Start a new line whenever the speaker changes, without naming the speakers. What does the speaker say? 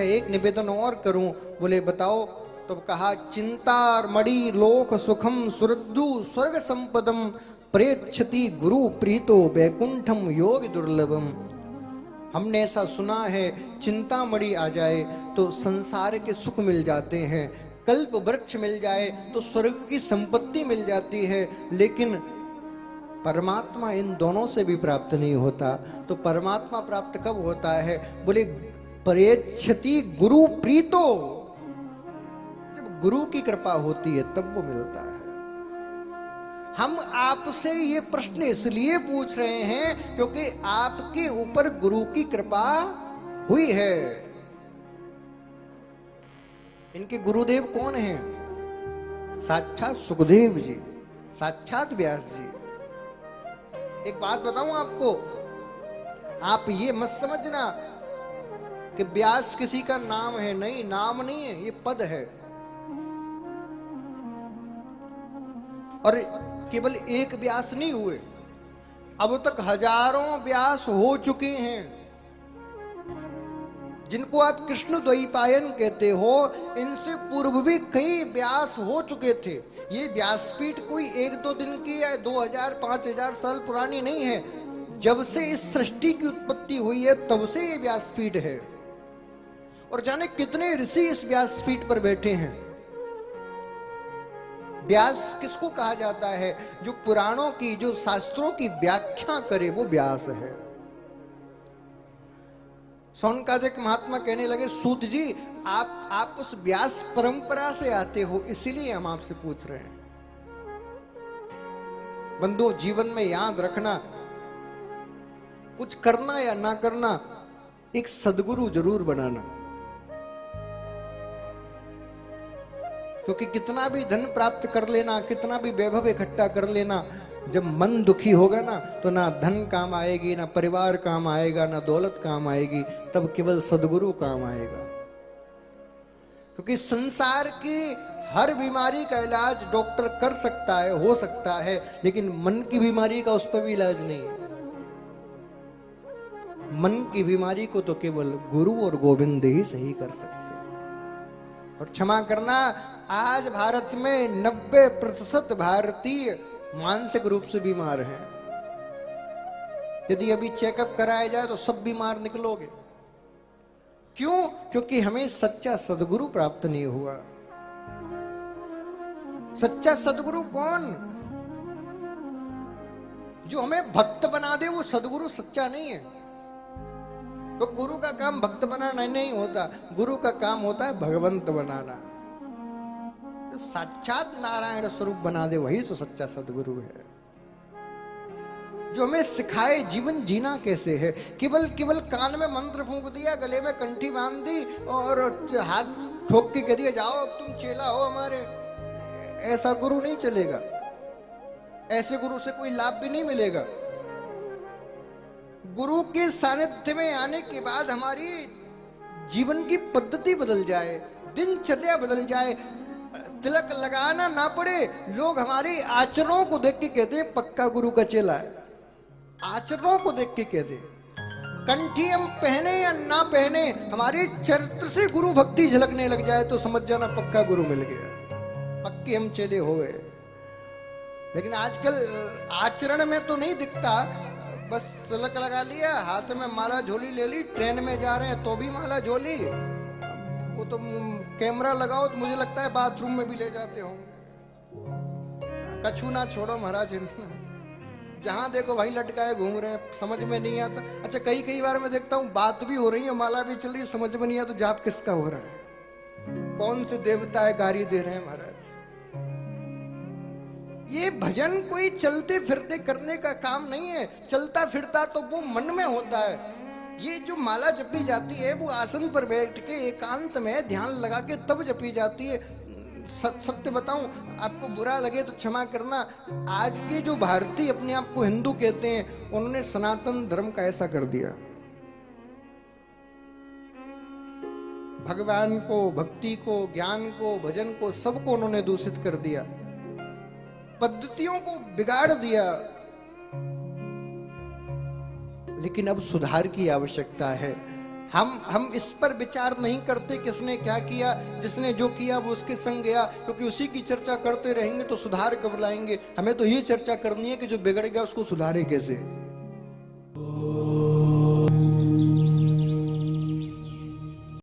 अच्छा एक निवेदन और करूं, बोले बताओ। तो कहा चिंतार मणि लोक सुखम सुरद्धु स्वर्ग संपदम प्रेक्षति गुरु प्रीतो वैकुंठम योग दुर्लभम। हमने ऐसा सुना है चिंतामणि आ जाए तो संसार के सुख मिल जाते हैं, कल्प वृक्ष मिल जाए तो स्वर्ग की संपत्ति मिल जाती है, लेकिन परमात्मा इन दोनों से भी प्राप्त नहीं होता। तो परमात्मा प्राप्त कब होता है? बोले प्रेक्षति गुरु प्रीतो, जब गुरु की कृपा होती है तब वो मिलता है। हम आपसे ये प्रश्न इसलिए पूछ रहे हैं क्योंकि आपके ऊपर गुरु की कृपा हुई है। इनके गुरुदेव कौन हैं? साक्षात सुखदेव जी, साक्षात व्यास जी। एक बात बताऊं आपको, आप ये मत समझना कि व्यास किसी का नाम है, नहीं, नाम नहीं है, ये पद है। और केवल एक व्यास नहीं हुए, अब तक हजारों व्यास हो चुके हैं, जिनको आप कृष्ण द्वैपायन कहते हो। इनसे पूर्व भी कई व्यास हो चुके थे। ये व्यासपीठ कोई एक दो दिन की या 2000 5000 साल पुरानी नहीं है। जब से इस सृष्टि की उत्पत्ति हुई है तब से ये व्यासपीठ है। और जाने कितने ऋषि इस व्यासपीठ पर बैठे हैं। व्यास किसको कहा जाता है? जो पुराणों की, जो शास्त्रों की व्याख्या करे वो व्यास है। सौनकादिक महात्मा कहने लगे सूत जी आप उस व्यास परंपरा से आते हो, इसीलिए हम आपसे पूछ रहे हैं। बंधु, जीवन में याद रखना, कुछ करना या ना करना, एक सदगुरु जरूर बनाना। क्योंकि कितना भी धन प्राप्त कर लेना, कितना भी वैभव इकट्ठा कर लेना, जब मन दुखी होगा ना तो ना धन काम आएगी, ना परिवार काम आएगा, ना दौलत काम आएगी, तब केवल सदगुरु काम आएगा। क्योंकि संसार की हर बीमारी का इलाज डॉक्टर कर सकता है, हो सकता है, लेकिन मन की बीमारी का उस पर भी इलाज नहीं है। मन की बीमारी को तो केवल गुरु और गोविंद ही सही कर सकते हैं। और क्षमा करना, आज भारत में 90% भारतीय मानसिक रूप से बीमार हैं। यदि अभी चेकअप कराया जाए तो सब बीमार निकलोगे। क्यों? क्योंकि हमें सच्चा सदगुरु प्राप्त नहीं हुआ। सच्चा सदगुरु कौन? जो हमें भक्त बना दे वो सदगुरु सच्चा नहीं है। तो गुरु का काम भक्त बनाना नहीं होता, गुरु का काम होता है भगवंत बनाना। तो साक्षात नारायण स्वरूप बना दे वही तो सच्चा सदगुरु है। जो हमें सिखाए जीवन जीना कैसे है। केवल केवल कान में मंत्र फूंक दिया, गले में कंठी बांध दी और हाथ ठोक के कह दिया जाओ तुम चेला हो हमारे, ऐसा गुरु नहीं चलेगा। ऐसे गुरु से कोई लाभ भी नहीं मिलेगा। गुरु के सानिध्य में आने के बाद हमारी जीवन की पद्धति बदल जाए, दिनचर्या बदल जाए, तिलक लगाना ना पड़े। लोग हमारे आचरणों को देख के कहते हैं पक्का गुरु का चेला है। आचरणों को देख के कहते, कंठी हम पहने या ना पहने, हमारे चरित्र से गुरु भक्ति झलकने लग जाए तो समझ जाना पक्का गुरु मिल गया, पक्के हम चेले हो गए। लेकिन आजकल आचरण में तो नहीं दिखता, बस तिलक लगा लिया, हाथ में माला झोली ले ली, ट्रेन में जा रहे हैं तो भी माला झोली, वो तो कैमरा लगाओ तो मुझे लगता है बाथरूम में भी ले जाते होंगे। कछू ना छोड़ो महाराज, जहां देखो वही लटकाए घूम रहे हैं, समझ में नहीं आता। अच्छा कई बार मैं देखता हूँ बात भी हो रही है, माला भी चल रही है, समझ में नहीं आता जाप किसका हो रहा है, कौन से देवता है गारी दे रहे हैं महाराज। ये भजन कोई चलते फिरते करने का काम नहीं है। चलता फिरता तो वो मन में होता है। ये जो माला जपी जाती है वो आसन पर बैठ के एकांत में ध्यान लगा के तब जपी जाती है। सत्य बताऊं, आपको बुरा लगे तो क्षमा करना, आज के जो भारतीय अपने आप को हिंदू कहते हैं, उन्होंने सनातन धर्म का ऐसा कर दिया। भगवान को, भक्ति को, ज्ञान को, भजन को, सबको उन्होंने दूषित कर दिया, पद्धतियों को बिगाड़ दिया। लेकिन अब सुधार की आवश्यकता है। हम इस पर विचार नहीं करते किसने क्या किया, जिसने जो किया वो उसके संग गया, क्योंकि उसी की चर्चा करते रहेंगे तो सुधार कब लाएंगे। हमें तो ये चर्चा करनी है कि जो बिगड़ गया उसको सुधारे कैसे।